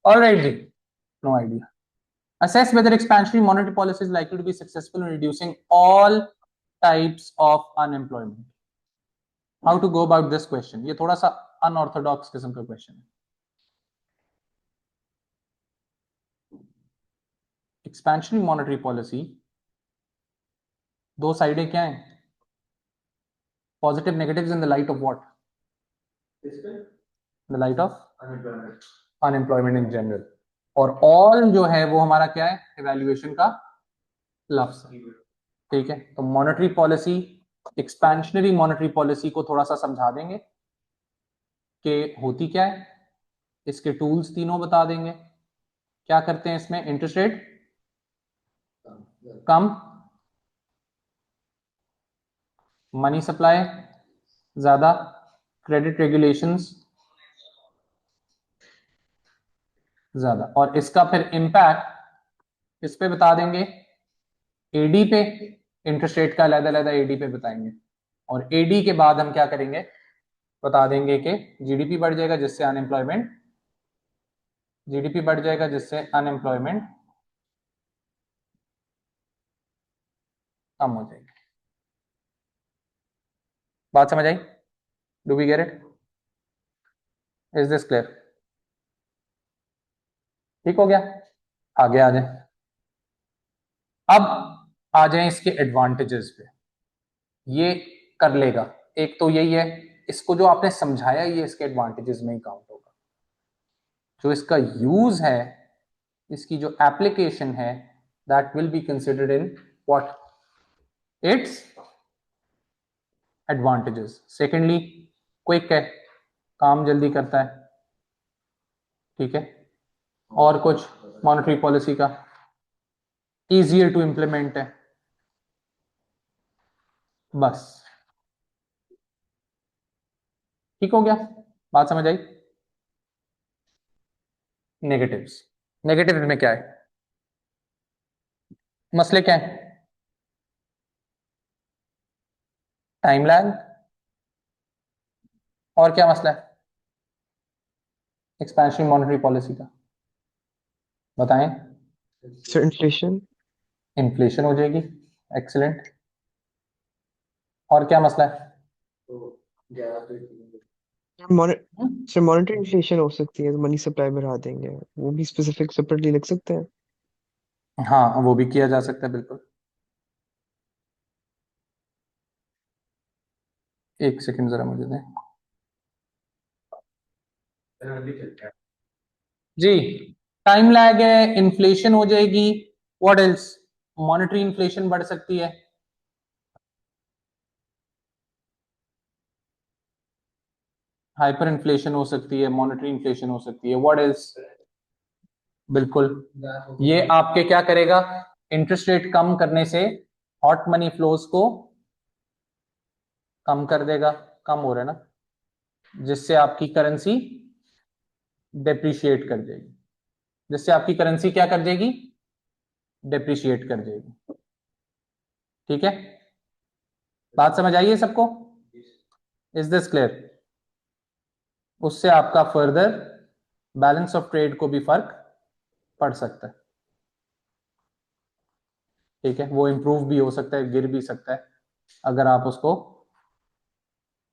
Alright ji, no idea. Assess whether expansionary monetary policy is likely to be successful in reducing all types of unemployment. How to go about this question? ये थोड़ा सा unorthodox किस्म का question है. Expansionary monetary policy, दो साइडें क्या हैं? Positive negatives in the light of what? The light of unemployment in general. और ऑल जो है वो हमारा क्या है? इवैल्यूएशन का लफ्ज. ठीक है, तो monetary policy, expansionary monetary policy को थोड़ा सा समझा देंगे कि होती क्या है, इसके टूल्स तीनों बता देंगे. क्या करते हैं इसमें? इंटरेस्ट रेट कम, मनी सप्लाई ज्यादा, क्रेडिट रेगुलेशंस ज्यादा, और इसका फिर इम्पैक्ट इस पे बता देंगे, एडी पे. इंटरेस्ट रेट का अलग-अलग एडी पे बताएंगे. और एडी के बाद हम क्या करेंगे? बता देंगे कि जीडीपी बढ़ जाएगा जिससे अनएम्प्लॉयमेंट कम हो जाएगी. बात समझ आई? Do we get it? Is this clear? ठीक हो गया? आगे आ जाए. अब आ जाए इसके एडवांटेजेस पे. ये कर लेगा, एक तो यही है, इसको जो आपने समझाया ये इसके एडवांटेजेस में ही काउंट होगा. जो इसका यूज है, इसकी जो एप्लीकेशन है, that will be considered in what? Its advantages. Secondly, quick है, काम जल्दी करता है. ठीक है. और कुछ मॉनेटरी पॉलिसी का इजियर टू इंप्लीमेंट है. बस ठीक हो गया. बात समझ आई? नेगेटिव्स. नेगेटिव्स में क्या है? मसले क्या है? Time lag. और क्या मसला है एक्सपेंशन मॉनेटरी पॉलिसी का? बताएं. Sir inflation. इन्फ्लेशन हो जाएगी. एक्सीलेंट. और क्या मसला है? सर मॉनेटरी इन्फ्लेशन हो सकती है तो मनी सप्लाई बढ़ा देंगे, वो भी स्पेसिफिक सेपरेटली लिख सकते हैं. हाँ, वो भी किया जा सकता है बिल्कुल. एक सेकंड जरा मुझे दें जी. टाइम लैग है, इन्फ्लेशन हो जाएगी. What else? मॉनेटरी इन्फ्लेशन बढ़ सकती है. हाइपर इन्फ्लेशन हो सकती है, मॉनेटरी इन्फ्लेशन हो सकती है. What else? बिल्कुल. ये आपके क्या करेगा? इंटरेस्ट रेट कम करने से हॉट मनी फ्लोज को कम कर देगा. कम हो रहा है ना, जिससे आपकी करेंसी डेप्रिशिएट कर जाएगी. जिससे आपकी करेंसी क्या कर जाएगी? डेप्रिशिएट कर जाएगी. ठीक है. बात समझ आई है सबको? Is this clear? उससे आपका फर्दर बैलेंस ऑफ ट्रेड को भी फर्क पड़ सकता है. ठीक है, वो इंप्रूव भी हो सकता है, गिर भी सकता है, अगर आप उसको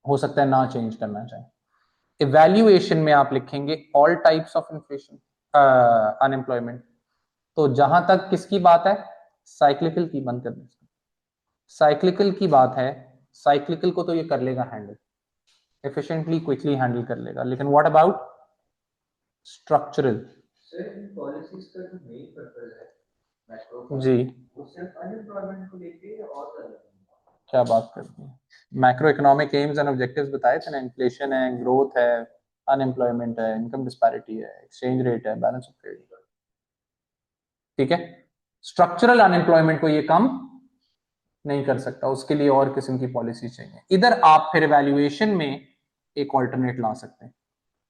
हो सकता है ना चेंज करना चाहें. इवैल्यूएशन में आप लिखेंगे all types of inflation unemployment. तो जहां तक किसकी बात है? साइक्लिकल की. बंद करने से साइक्लिकल की बात है. साइक्लिकल को तो ये कर लेगा हैंडल, एफिशिएंटली क्विकली हैंडल कर लेगा. लेकिन व्हाट अबाउट स्ट्रक्चरल? पॉलिसीज का जो मेन पर्पस है जी, अनएम्प्लॉयमेंट को लेके और क्या बात करते हैं? Macro economic AIIMS and objectives बताए थे ना. इन्फ्लेशन है, ग्रोथ है, अनएम्प्लॉयमेंट है, इनकम डिस्पैरिटी है, एक्सचेंज रेट है, बैलेंस ऑफ ट्रेड. ठीक है. स्ट्रक्चरल अनएम्प्लॉयमेंट को ये कम नहीं कर सकता, उसके लिए और किस्म की पॉलिसी चाहिए. इधर आप फिर वैल्यूएशन में एक ऑल्टरनेट ला सकते हैं.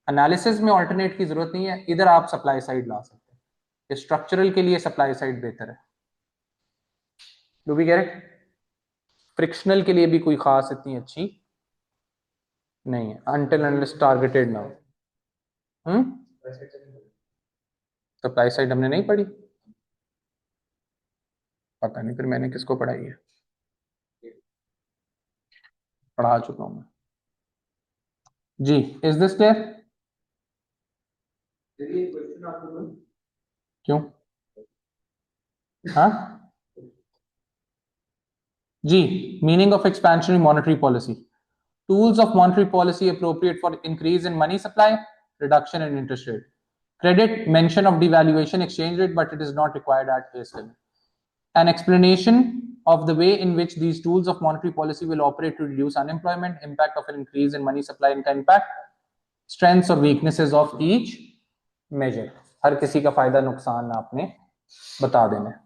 एनालिसिस में ऑल्टरनेट की जरूरत नहीं है, इधर आप सप्लाई साइड ला सकते हैं. स्ट्रक्चरल के लिए सप्लाई साइड बेहतर है. Do we get it? Frictional के लिए भी कोई खास इतनी अच्छी नहीं है, अनटिल अनलेस टारगेटेड ना हो. सप्लाई साइड हमने नहीं पढ़ी, पता नहीं फिर मैंने किसको पढ़ाई है, पढ़ा चुका हूं मैं जी। Is this clear? क्यों? हाँ जी। Meaning of expansionary monetary policy, tools of monetary policy appropriate for increase in money supply, reduction in interest rate. Credit, mention of devaluation exchange rate, but it is not required at face level. An explanation of the way in which these tools of monetary policy will operate to reduce unemployment, impact of an increase in money supply and impact, strengths or weaknesses of each measure. हर किसी का फायदा नुकसान आपने बता देना है।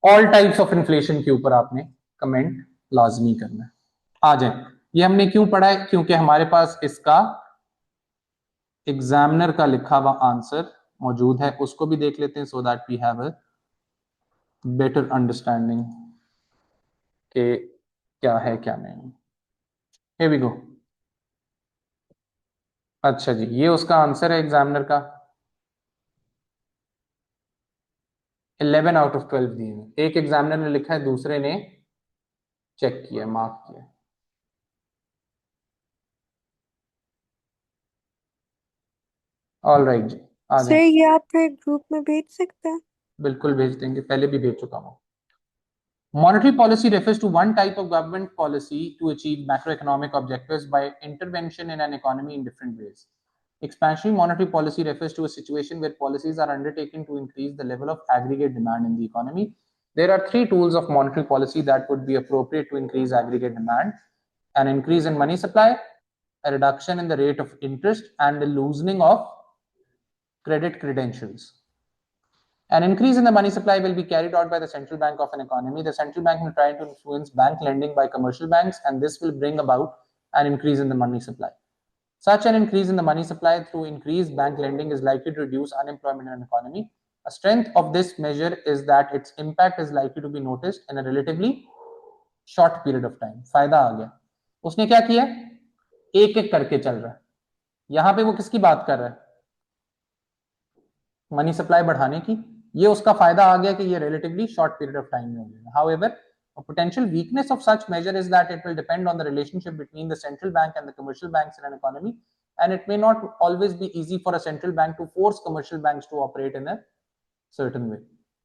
All types of inflation के ऊपर आपने कमेंट लाजमी करना है। आ जाए, ये हमने क्यों पढ़ा है? क्योंकि हमारे पास इसका एग्जामिनर का लिखा हुआ आंसर मौजूद है, उसको भी देख लेते हैं so that we have a better understanding के क्या है क्या नहीं। Here we go. अच्छा जी, ये उसका आंसर है एग्जामिनर का। 11 आउट ऑफ 12 दिए हैं। एक एग्जामिनर ने लिखा है, दूसरे ने चेक किया, मार्क किया। ऑल राइट जी, आ सर जाए। ये आप फिर ग्रुप में भेज सकते हैं? बिल्कुल भेज देंगे, पहले भी भेज चुका हूँ। Monetary policy refers to one type of government policy to achieve macroeconomic objectives by intervention in an economy in different ways. Expansionary monetary policy refers to a situation where policies are undertaken to increase the level of aggregate demand in the economy. There are three tools of monetary policy that would be appropriate to increase aggregate demand: an increase in money supply, a reduction in the rate of interest, and a loosening of credit credentials. An increase in the money supply will be carried out by the central bank of an economy. The central bank will try to influence bank lending by commercial banks, and this will bring about an increase in the money supply. Such an increase in the money supply through increased bank lending is likely to reduce unemployment in an economy. A strength of this measure is that its impact is likely to be noticed in a relatively short period of time. फायदा आ गया, उसने क्या किया, एक एक करके चल रहा है। यहां पे वो किसकी बात कर रहा है? मनी सप्लाई बढ़ाने की। ये उसका फायदा आ गया कि ये relatively short period of time में हो जाएगा। However, a potential weakness of such measure is that it will depend on the relationship between the central bank and the commercial banks in an economy, and it may not always be easy for a central bank to force commercial banks to operate in a certain way.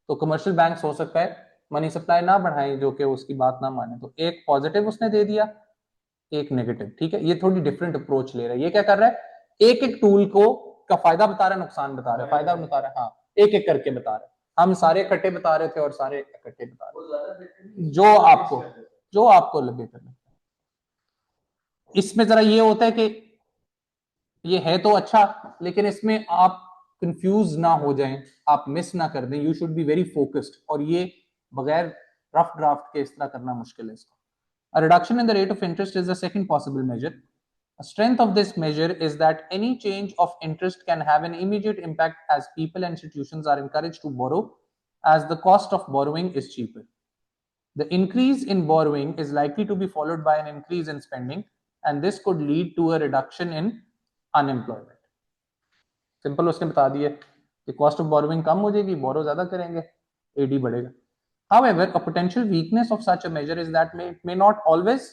तो commercial banks हो सकता है money supply ना बढ़ाएं जो कि उसकी बात ना माने। तो एक पॉजिटिव उसने दे दिया, एक नेगेटिव। ठीक है, ये थोड़ी डिफरेंट अप्रोच ले रहा है। ये क्या कर रहा है, एक एक टूल को का फायदा बता रहा है, नुकसान बता रहा है, फायदा बता रहा है, हाँ एक एक करके बता रहा है। हम सारे इकट्ठे बता रहे थे और सारे इकट्ठे बता रहे थे, जो आपको बेहतर लगता है। इसमें जरा ये होता है कि ये है तो अच्छा, लेकिन इसमें आप कंफ्यूज ना हो जाएं, आप मिस ना कर दें। You should be very focused, और ये बगैर रफ ड्राफ्ट के इस तरह करना मुश्किल है इसको। A reduction in the rate of interest is the second possible measure. A strength of this measure is that any change of interest can have an immediate impact as people and institutions are encouraged to borrow as the cost of borrowing is cheaper. The increase in borrowing is likely to be followed by an increase in spending, and this could lead to a reduction in unemployment. Simple उसने बता दिया कि cost of borrowing कम हो जाएगी, बोरो ज्यादा करेंगे, AD बढ़ेगा। However, a potential weakness of such a measure is that it may not always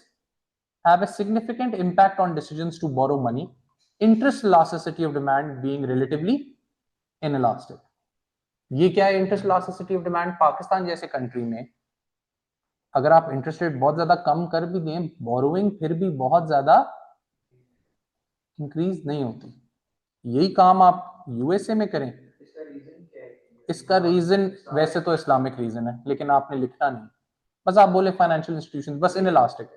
have a significant impact on decisions to borrow money, interest elasticity of demand being relatively inelastic. ये क्या है interest elasticity of demand? Pakistan जैसे country में अगर आप interest rate बहुत ज्यादा कम कर भी दें, बोरोइंग फिर भी बहुत ज्यादा इंक्रीज नहीं होती। यही काम आप यूएसए में करें। इसका रीजन वैसे तो इस्लामिक रीजन है, लेकिन आपने लिखना नहीं, बस आप बोले फाइनेंशियल इंस्टीट्यूशन, बस इन इलास्टिक।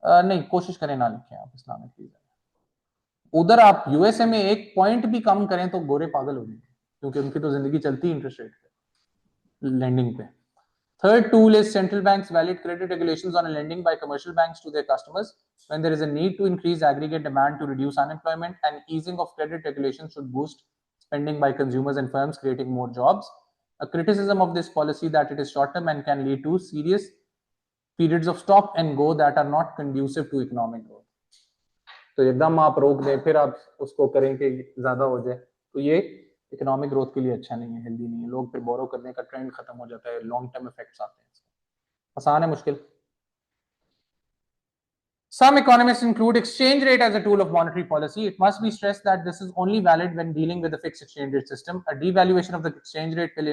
नहीं, कोशिश करें ना लिखें आप इस्लामिक रीजन। उधर आप यूएसए में एक पॉइंट भी कम करें तो गोरे पागल हो जाएंगे, क्योंकि उनकी तो जिंदगी चलती है इंटरेस्ट रेट पे, लेंडिंग पे। Third tool is central banks valid credit regulations on lending by commercial banks to their customers when there is a need to increase aggregate demand to reduce unemployment, and easing of credit regulations should boost spending by consumers and firms, creating more jobs. A criticism of this policy that it is short term and can lead to serious periods of stop and go that are not conducive to economic growth. तो एकदम आप रोक दें फिर आप उसको करें कि ज्यादा हो जाए, तो ये इकोनॉमिक ग्रोथ के लिए अच्छा नहीं है, हेल्दी नहीं है। लोग फिर बोरो करने का ट्रेंड खत्म हो जाता है, लॉन्ग टर्म इफेक्ट्स आते हैं। आसान है मुश्किल? Some economists include exchange rate as a tool of monetary policy. It must be stressed that this is only valid when dealing with a fixed exchange rate system. A devaluation of the exchange rate will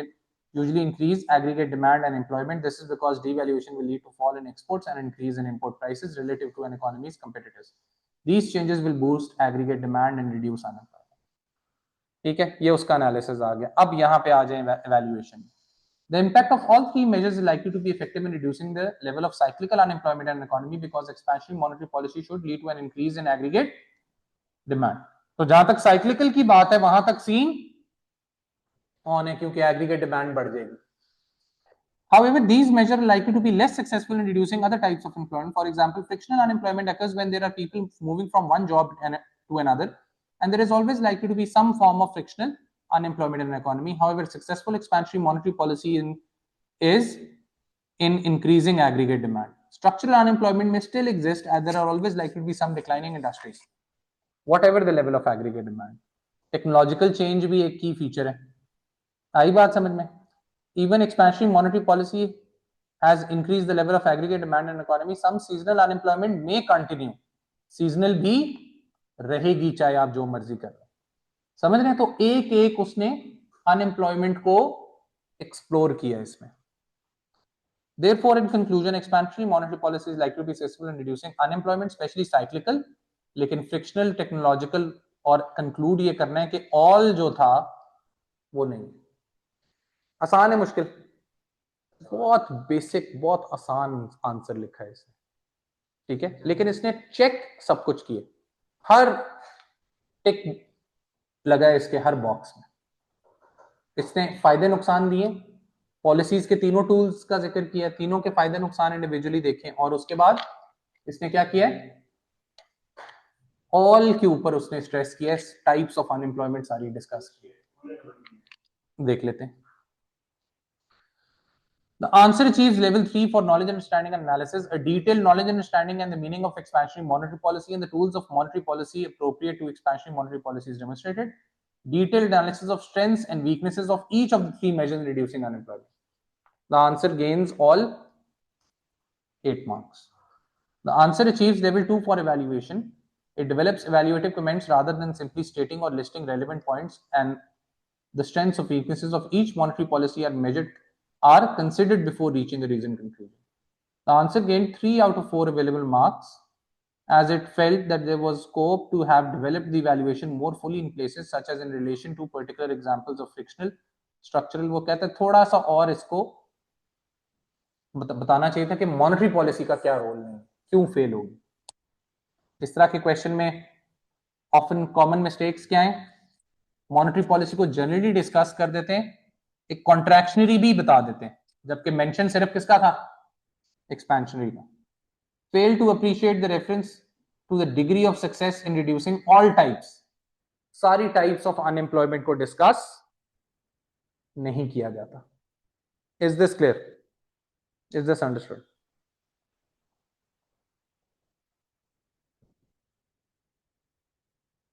usually increase aggregate demand and employment. This is because devaluation will lead to fall in exports and increase in import prices relative to an economy's competitors. These changes will boost aggregate demand and reduce unemployment. ठीक है, ये उसका analysis आ गया। अब यहाँ पे आ जाए evaluation. The impact of all three measures is likely to be effective in reducing the level of cyclical unemployment in the economy because expansionary monetary policy should lead to an increase in aggregate demand. तो जहां तक cyclical की बात है वहां तक scene on है क्योंकि aggregate demand बढ़ जाएगी. However, these measures are likely to be less successful in reducing other types of employment. For example, frictional unemployment occurs when there are people moving from one job to another, and there is always likely to be some form of frictional unemployment in an economy. However, successful expansionary monetary policy is in increasing aggregate demand. Structural unemployment may still exist as there are always likely to be some declining industries, whatever the level of aggregate demand. Technological change भी एक key feature है. आई बात समझ में? Even expansionary monetary policy has increased the level of aggregate demand in the economy. Some seasonal unemployment may continue. Seasonal भी रहेगी चाहे आप जो मर्जी कर रहे. समझ रहे हैं? तो एक एक उसने अनएम्प्लॉयमेंट को एक्सप्लोर किया इसमें. Therefore, in conclusion, expansionary monetary policy is likely to be successful in reducing unemployment, especially cyclical. लेकिन frictional, technological और conclude ये करना है कि all जो था वो नहीं. आसान है मुश्किल? बहुत बेसिक, बहुत आसान आंसर लिखा है इसने. ठीक है, लेकिन इसने चेक सब कुछ किए, हर टिक लगा है इसके हर बॉक्स में. इसने फायदे नुकसान दिए, पॉलिसीज के तीनों टूल्स का जिक्र किया, तीनों के फायदे नुकसान इंडिविजुअली देखें, और उसके बाद इसने क्या किया, ऑल के ऊपर उसने स्ट्रेस किया, टाइप्स ऑफ अनएम्प्लॉयमेंट सारी डिस्कस की. देख लेते हैं. The answer achieves level 3 for knowledge, understanding, and analysis. A detailed knowledge, understanding, and the meaning of expansionary monetary policy and the tools of monetary policy appropriate to expansionary monetary policy is demonstrated. Detailed analysis of strengths and weaknesses of each of the three measures in reducing unemployment. The answer gains all 8 marks. The answer achieves level 2 for evaluation. It develops evaluative comments rather than simply stating or listing relevant points, and the strengths or weaknesses of each monetary policy are considered before reaching a reasoned conclusion. The answer gained 3 out of 4 available marks as it felt that there was scope to have developed the evaluation more fully in places such as in relation to particular examples of frictional, structural. वो कहता है थोड़ा सा और इसको बताना चाहिए था कि मॉनेटरी पॉलिसी का क्या रोल है, क्यों फेल होगी. इस तरह के क्वेश्चन में ऑफन कॉमन मिस्टेक्स क्या हैं? मॉनेटरी पॉलिसी को जनरली डिस्कस कर देते हैं, एक कॉन्ट्रैक्शनरी भी बता देते हैं, जबकि मेंशन सिर्फ किसका था? एक्सपेंशनरी का. Fail to appreciate the reference to the degree of success in reducing all types. सारी टाइप्स ऑफ अनएम्प्लॉयमेंट को डिस्कस नहीं किया जाता. Is this clear? Is this understood?